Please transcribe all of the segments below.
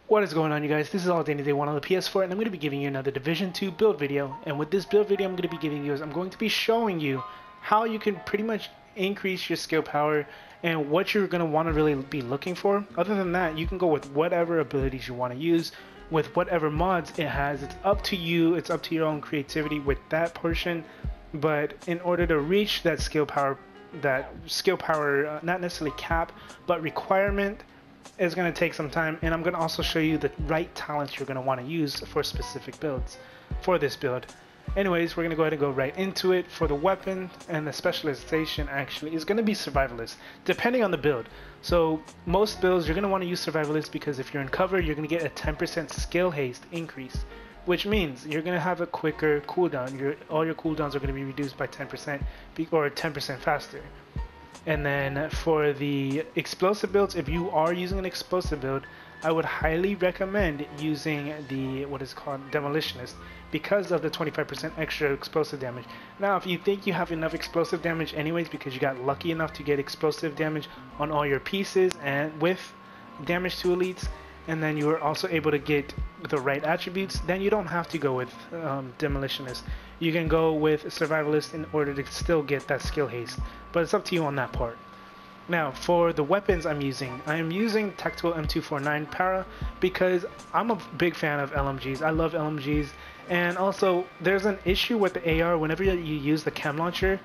What is going on, you guys? This is All Day Day 1 on the PS4, and I'm going to be giving you another Division 2 build video. And with this build video I'm going to be giving you is I'm going to be showing you how you can pretty much increase your skill power and what you're going to want to really be looking for. Other than that, you can go with whatever abilities you want to use, with whatever mods it has. It's up to you, it's up to your own creativity with that portion. But in order to reach that skill power, not necessarily cap, but requirement, is going to take some time, and I'm going to also show you the right talents you're going to want to use for specific builds for this build. Anyways, we're going to go ahead and go right into it. For the weapon and the specialization, actually is going to be survivalist, depending on the build. So most builds you're going to want to use survivalist because if you're in cover, you're going to get a 10% skill haste increase, which means you're going to have a quicker cooldown. All your cooldowns are going to be reduced by 10% or 10% faster. And then for the explosive builds, if you are using an explosive build, I would highly recommend using the what is called demolitionist because of the 25% extra explosive damage. Now, if you think you have enough explosive damage anyways because you got lucky enough to get explosive damage on all your pieces and with damage to elites, and then you are also able to get the right attributes, then you don't have to go with demolitionist. You can go with survivalist in order to still get that skill haste, but it's up to you on that part. Now for the weapons I am using tactical M249 para because I'm a big fan of LMGs. I love LMGs, and also there's an issue with the AR. Whenever you use the chem launcher,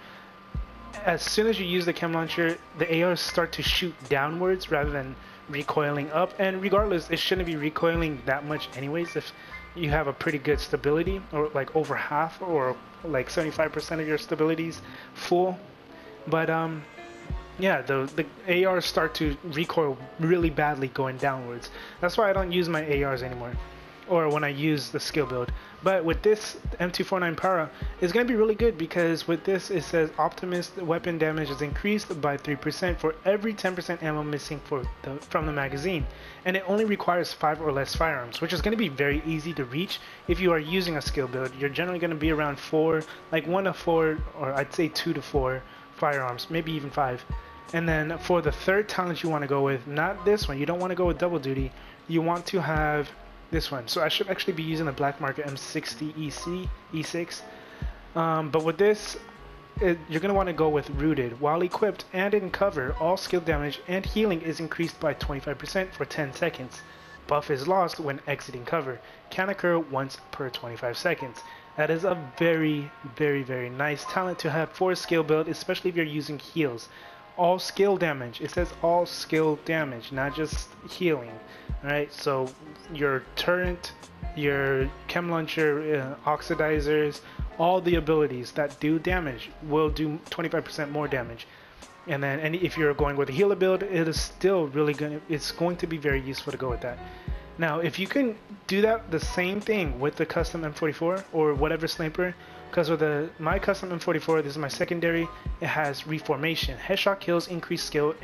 as soon as you use the chem launcher, the ARs start to shoot downwards rather than recoiling up, and regardless, it shouldn't be recoiling that much anyways if you have a pretty good stability, or like over half or like 75% of your stabilities full. But yeah, the ARs start to recoil really badly going downwards. That's why I don't use my ARs anymore, or when I use the skill build. But with this M249 para, it's going to be really good because with this it says Optimist weapon damage is increased by 3% for every 10% ammo missing from the magazine, and it only requires 5 or less firearms, which is going to be very easy to reach if you are using a skill build. You're generally going to be around 4, like 1 to 4, or I'd say 2 to 4 firearms, maybe even 5. And then for the third talent you want to go with, not this one, you don't want to go with double duty, you want to have this one. So I should actually be using the Black Market M60 E6, but with this you're going to want to go with rooted. While equipped and in cover, all skill damage and healing is increased by 25% for 10 seconds. Buff is lost when exiting cover. Can occur once per 25 seconds. That is a very nice talent to have for a skill build, especially if you're using heals. All skill damage. It says all skill damage, not just healing. Alright, so your turret, your chem launcher, oxidizers, all the abilities that do damage will do 25% more damage. And then if you're going with a healer build, it is still really good. It's going to be very useful to go with that. Now, if you can do that, the same thing with the custom M44 or whatever sniper, because with my custom M44, this is my secondary, it has reformation. Headshot kills increase skill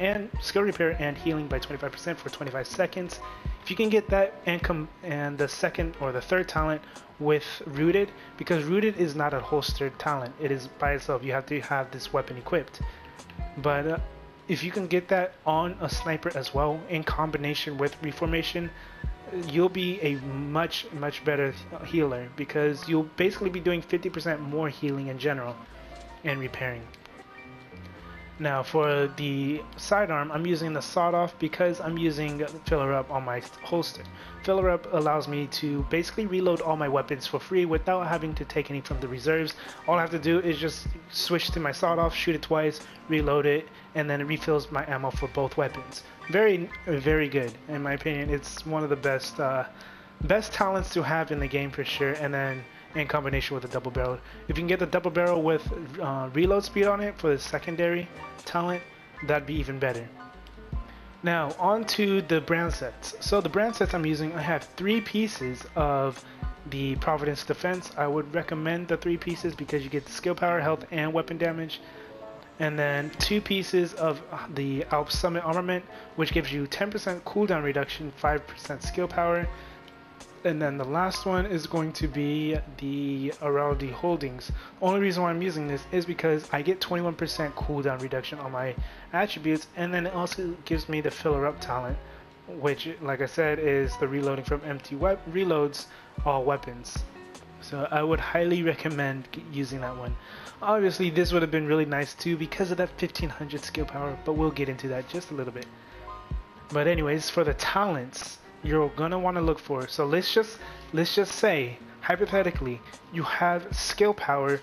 repair and healing by 25% for 25 seconds. If you can get that and the second or the third talent with rooted, because rooted is not a holstered talent, it is by itself. You have to have this weapon equipped. But if you can get that on a sniper as well in combination with reformation, you'll be a much better healer because you'll basically be doing 50% more healing in general and repairing. Now for the sidearm, I'm using the sawed off because I'm using filler up on my holster. Filler up allows me to basically reload all my weapons for free without having to take any from the reserves. All I have to do is just switch to my sawed off, shoot it twice, reload it, and then it refills my ammo for both weapons. Very good in my opinion. It's one of the best talents to have in the game for sure. And then in combination with a double barrel, if you can get the double barrel with reload speed on it for the secondary talent, that'd be even better. Now on to the brand sets. So the brand sets I'm using, I have 3 pieces of the Providence Defense. I would recommend the 3 pieces because you get the skill power, health, and weapon damage. And then 2 pieces of the Alps Summit Armament, which gives you 10% cooldown reduction, 5% skill power. And then the last one is going to be the Araldi Holdings. Only reason why I'm using this is because I get 21% cooldown reduction on my attributes, and then it also gives me the filler up talent which, like I said, is the reloading from empty reloads all weapons. So I would highly recommend using that one. Obviously, this would have been really nice too because of that 1500 skill power, but we'll get into that just a little bit. But anyways, for the talents, you're gonna want to look for. So let's just say hypothetically you have skill power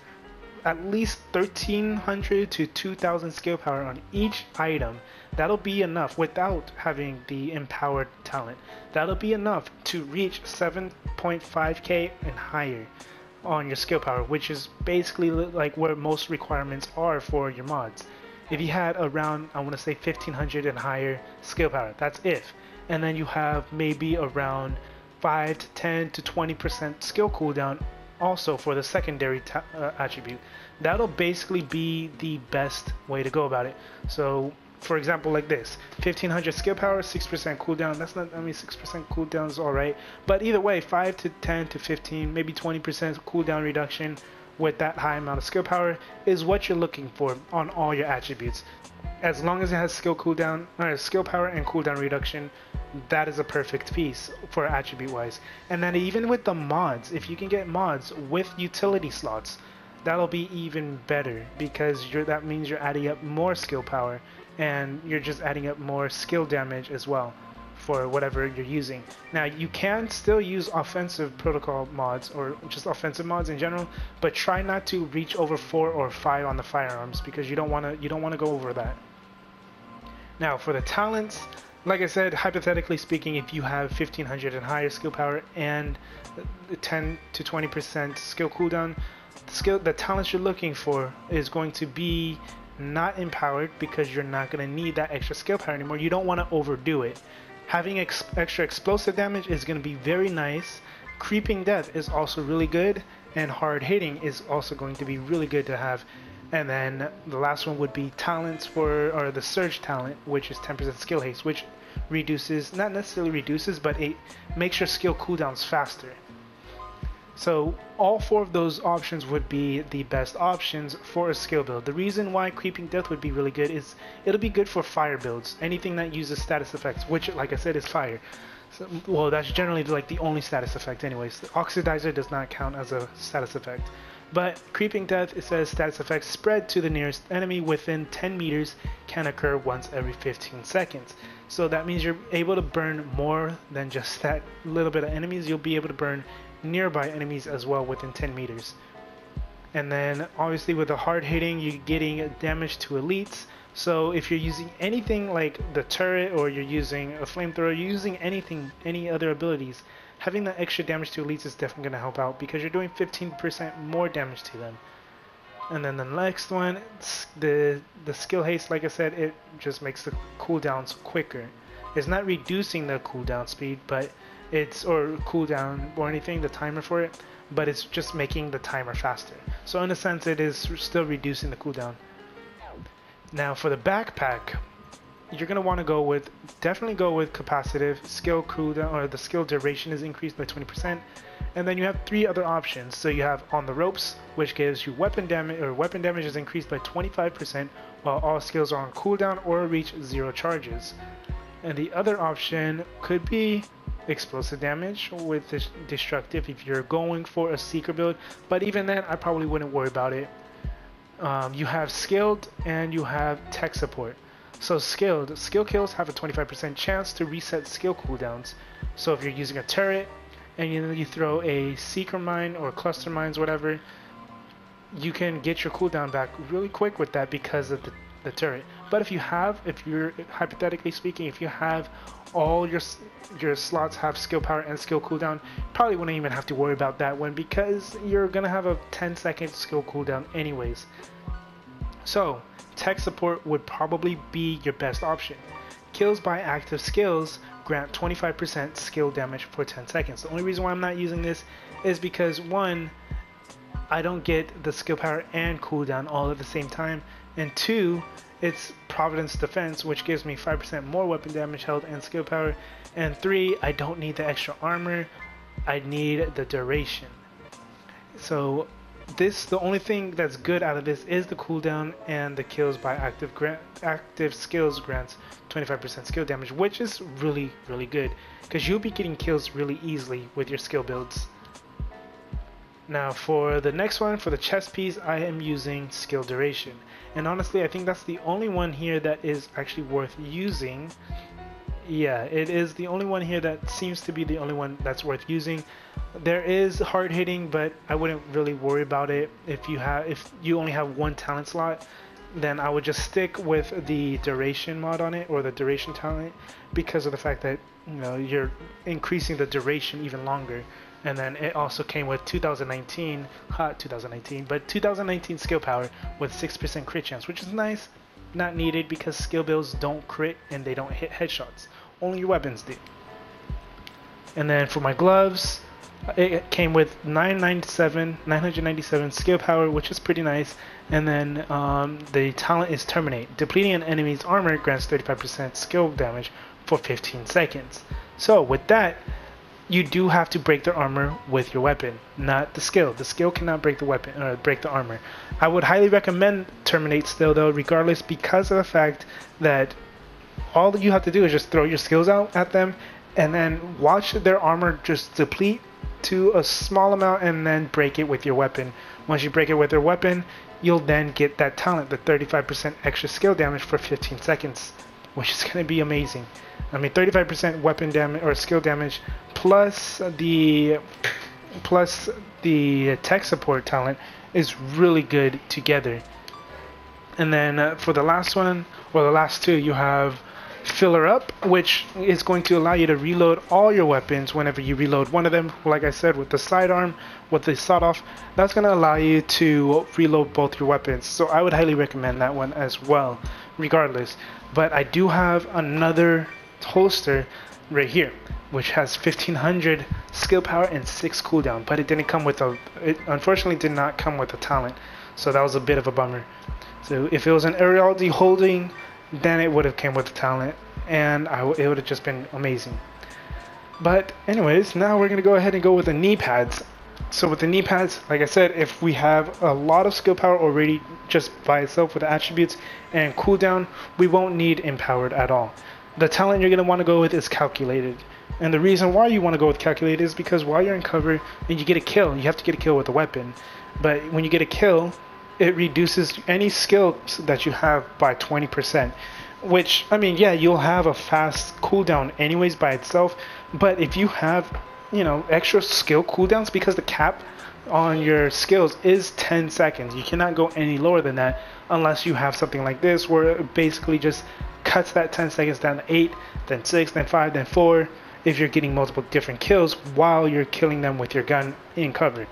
at least 1300 to 2000 skill power on each item. That'll be enough without having the empowered talent. That'll be enough to reach 7.5k and higher on your skill power, which is basically like where most requirements are for your mods. If you had around, I want to say 1500 and higher skill power, that's if. And then you have maybe around 5 to 10 to 20% skill cooldown also for the secondary attribute. That'll basically be the best way to go about it. So for example, like this, 1500 skill power, 6% cooldown. That's not, I mean, 6% cooldown is alright, but either way, 5 to 10 to 15, maybe 20% cooldown reduction with that high amount of skill power is what you're looking for on all your attributes. As long as it has skill cooldown, or skill power and cooldown reduction, that is a perfect piece for attribute wise. And then even with the mods, if you can get mods with utility slots, that'll be even better because that means you're adding up more skill power and you're just adding up more skill damage as well for whatever you're using. Now you can still use offensive protocol mods or just offensive mods in general, but try not to reach over 4 or 5 on the firearms because you don't want to go over that. Now for the talents, like I said, hypothetically speaking, if you have 1500 and higher skill power and 10 to 20% skill cooldown, the talents you're looking for is going to be not empowered because you're not going to need that extra skill power anymore. You don't want to overdo it. Having extra explosive damage is going to be very nice. Creeping death is also really good, and hard hitting is also going to be really good to have. And then the last one would be talents or the surge talent, which is 10% skill haste, which reduces, not necessarily reduces, but it makes your skill cooldowns faster. So all 4 of those options would be the best options for a skill build. The reason why Creeping Death would be really good is it'll be good for fire builds. Anything that uses status effects, which like I said is fire. So, well, that's generally like the only status effect anyways. The Oxidizer does not count as a status effect. But Creeping Death, it says status effects spread to the nearest enemy within 10 meters can occur once every 15 seconds. So that means you're able to burn more than just that little bit of enemies. You'll be able to burn nearby enemies as well within 10 meters. And then obviously with the hard hitting, you're getting damage to elites. So if you're using anything like the turret or you're using a flamethrower, you're using anything, any other abilities, having that extra damage to elites is definitely going to help out because you're doing 15% more damage to them. And then the next one, the skill haste, like I said, it just makes the cooldowns quicker. It's not reducing the cooldown speed, but it's, or cooldown or anything, the timer for it, but it's just making the timer faster. So in a sense, it is still reducing the cooldown. Now for the backpack, you're gonna want to definitely go with capacitive. Skill cooldown, or the skill duration, is increased by 20%. And then you have 3 other options. So you have on the ropes, which gives you weapon damage, or weapon damage is increased by 25% while all skills are on cooldown or reach 0 charges. And the other option could be explosive damage with destructive if you're going for a seeker build, but even then I probably wouldn't worry about it. You have skilled and you have tech support. So skill kills have a 25% chance to reset skill cooldowns. So if you're using a turret and you throw a seeker mine or cluster mines, whatever, you can get your cooldown back really quick with that because of the turret. But if you're hypothetically speaking, if you have all your slots have skill power and skill cooldown, probably wouldn't even have to worry about that one because you're gonna have a 10-second skill cooldown anyways. So tech support would probably be your best option. Kills by active skills grant 25% skill damage for 10 seconds. The only reason why I'm not using this is because 1, I don't get the skill power and cooldown all at the same time, and 2, it's Providence Defense, which gives me 5% more weapon damage, health, and skill power, and 3, I don't need the extra armor, I need the duration. So the only thing that's good out of this is the cooldown and the kills by active skills grants 25% skill damage, which is really good because you'll be getting kills really easily with your skill builds. Now for the next one, for the chest piece, I am using skill duration, and honestly I think that's the only one here that is actually worth using. Yeah, it is the only one here that seems to be the only one that's worth using. There is hard hitting, but I wouldn't really worry about it. If you only have one talent slot, then I would just stick with the duration mod on it, or the duration talent, because of the fact that, you know, you're increasing the duration even longer. And then it also came with 2019 skill power with 6% crit chance, which is nice. Not needed because skill builds don't crit and they don't hit headshots. Only your weapons do. And then for my gloves, it came with 997 skill power, which is pretty nice. And then the talent is Terminate. Depleting an enemy's armor grants 35% skill damage for 15 seconds. So with that, you do have to break their armor with your weapon, not the skill. The skill cannot break the weapon or break the armor. I would highly recommend Terminate still though, regardless, because of the fact that all that you have to do is just throw your skills out at them and then watch their armor just deplete to a small amount and then break it with your weapon. Once you break it with your weapon, you'll then get that talent, the 35% extra skill damage for 15 seconds, which is going to be amazing. I mean, 35% weapon damage or skill damage plus the tech support talent is really good together. And then for the last one, or the last two, you have Filler Up, which is going to allow you to reload all your weapons whenever you reload one of them. Like I said, with the sidearm, with the sawed off, that's going to allow you to reload both your weapons. So I would highly recommend that one as well, regardless. But I do have another holster right here, which has 1500 skill power and 6 cooldown, but it didn't come with it unfortunately did not come with a talent, so that was a bit of a bummer. So if it was an Arialdi holding, then it would have came with a talent, and it would have just been amazing. But anyways, now we're gonna go ahead and go with the knee pads. So with the knee pads, like I said, if we have a lot of skill power already just by itself with the attributes and cooldown, we won't need empowered at all. The talent you're going to want to go with is Calculated. And the reason why you want to go with Calculated is because while you're in cover and you get a kill, you have to get a kill with a weapon. But when you get a kill, it reduces any skills that you have by 20%. Which, I mean, yeah, you'll have a fast cooldown anyways by itself. But if you have, you know, extra skill cooldowns, because the cap on your skills is 10 seconds. You cannot go any lower than that unless you have something like this, where it basically just cuts that 10 seconds down to 8, then 6, then 5, then 4, if you're getting multiple different kills while you're killing them with your gun in cover.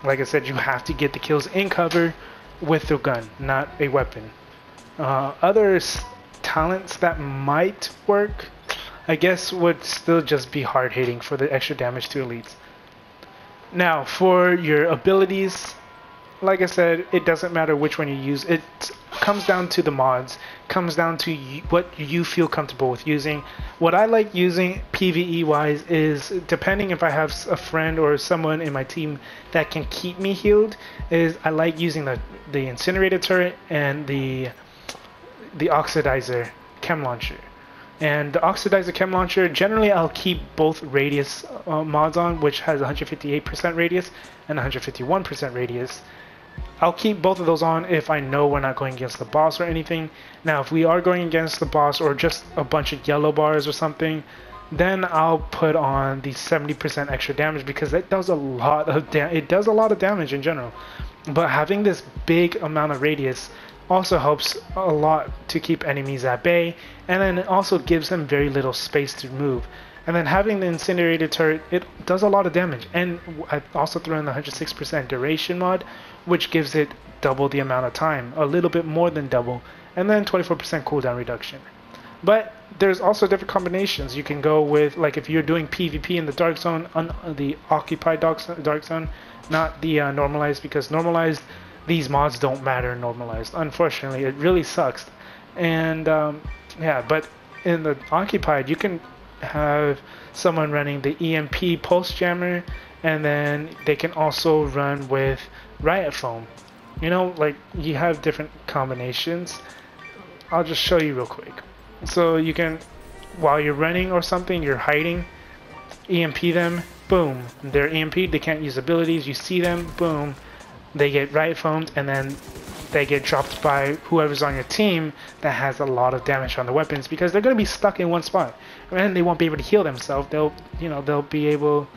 Like I said, you have to get the kills in cover with the gun, not a weapon. Other talents that might work, I guess, would still just be hard hitting for the extra damage to elites. Now for your abilities, like I said, it doesn't matter which one you use. It comes down to the mods, comes down to what you feel comfortable with using. What I like using PvE wise is, depending if I have a friend or someone in my team that can keep me healed, is I like using the incinerator turret and the oxidizer chem launcher. And the oxidizer chem launcher, generally I'll keep both radius mods on, which has 158% radius and 151% radius. I'll keep both of those on if I know we're not going against the boss or anything. Now if we are going against the boss or just a bunch of yellow bars or something, then I'll put on the 70% extra damage, because it does a lot of damage in general. But having this big amount of radius also helps a lot to keep enemies at bay, and then it also gives them very little space to move. And then having the incinerator turret, it does a lot of damage. And I also threw in the 106% duration mod, which gives it double the amount of time, a little bit more than double, and then 24% cooldown reduction. But there's also different combinations. You can go with, like, if you're doing PvP in the dark zone, the occupied dark zone, not the normalized, because normalized, these mods don't matter normalized. Unfortunately, it really sucks. And yeah, but in the occupied, you can have someone running the EMP pulse jammer and then they can also run with riot foam. You know, like you have different combinations. I'll just show you real quick. So you can, while you're running or something, you're hiding, EMP them, boom, they're EMP'd, they can't use abilities, you see them, boom, they get riot foamed, and then they get dropped by whoever's on your team that has a lot of damage on the weapons, because they're going to be stuck in one spot and they won't be able to heal themselves. They'll be able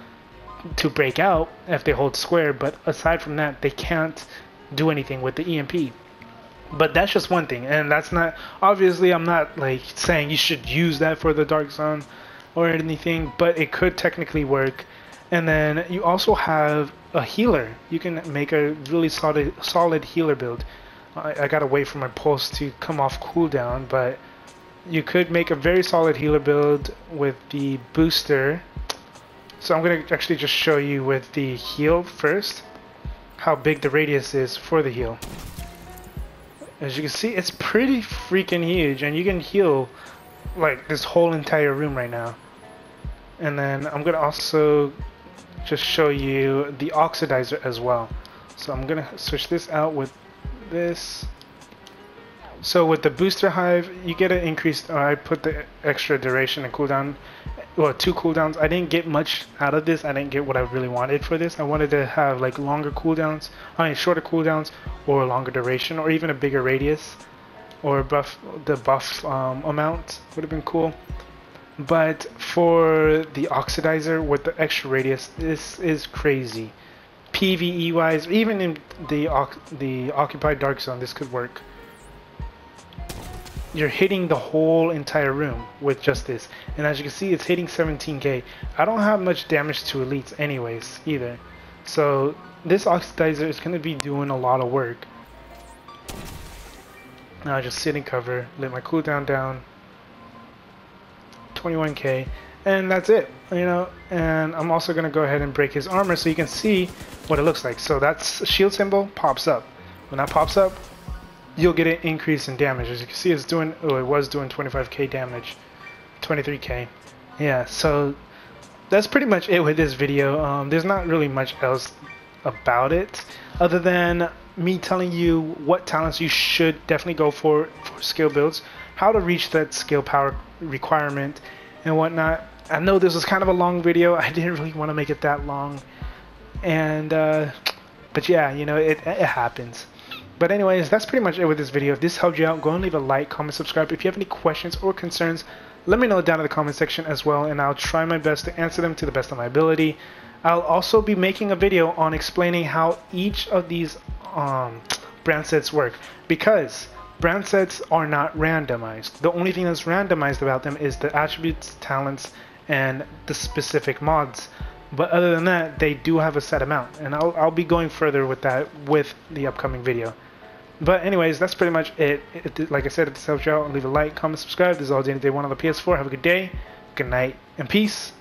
to break out if they hold square, but aside from that, they can't do anything with the EMP. But that's just one thing, and that's not, obviously I'm not like saying you should use that for the Dark Zone or anything, but it could technically work. And then you also have a healer. You can make a really solid healer build. I gotta wait for my pulse to come off cooldown, but you could make a very solid healer build with the booster. So I'm gonna actually just show you with the heal first how big the radius is for the heal. As you can see, it's pretty freaking huge, and you can heal like this whole entire room right now. And then I'm gonna also just show you the oxidizer as well. So I'm gonna switch this out with this. So with the booster hive, you get an increased, I put the extra duration and cooldown, well, 2 cooldowns. I didn't get much out of this. I didn't get what I really wanted for this. I wanted to have like longer cooldowns, shorter cooldowns, or longer duration, or even a bigger radius, or buff amount would have been cool. But for the oxidizer with the extra radius, this is crazy. PvE wise, even in the occupied dark zone, this could work. You're hitting the whole entire room with just this, and as you can see, it's hitting 17k. I don't have much damage to elites anyways either, so this oxidizer is going to be doing a lot of work. Now I just sit in cover, let my cooldown down, 21k, and that's it, you know. And I'm also going to go ahead and break his armor so you can see what it looks like. So that's shield symbol pops up. When that pops up, you'll get an increase in damage. As you can see, it's doing, oh, it was doing 25k damage, 23k. Yeah, so that's pretty much it with this video. There's not really much else about it other than me telling you what talents you should definitely go for skill builds, how to reach that skill power requirement and whatnot. I know this was kind of a long video. I didn't really want to make it that long, and but yeah, you know, it happens. But anyways, that's pretty much it with this video. If this helped you out, go and leave a like, comment, subscribe. If you have any questions or concerns, let me know down in the comment section as well, and I'll try my best to answer them to the best of my ability. I'll also be making a video on explaining how each of these brand sets work, because brand sets are not randomized. The only thing that's randomized about them is the attributes, talents, and the specific mods. But other than that, they do have a set amount, and I'll be going further with that with the upcoming video. But anyways, that's pretty much it. Like I said, if this helps you out, leave a like, comment, subscribe. This is all day 1 on the PS4. Have a good day, good night, and peace.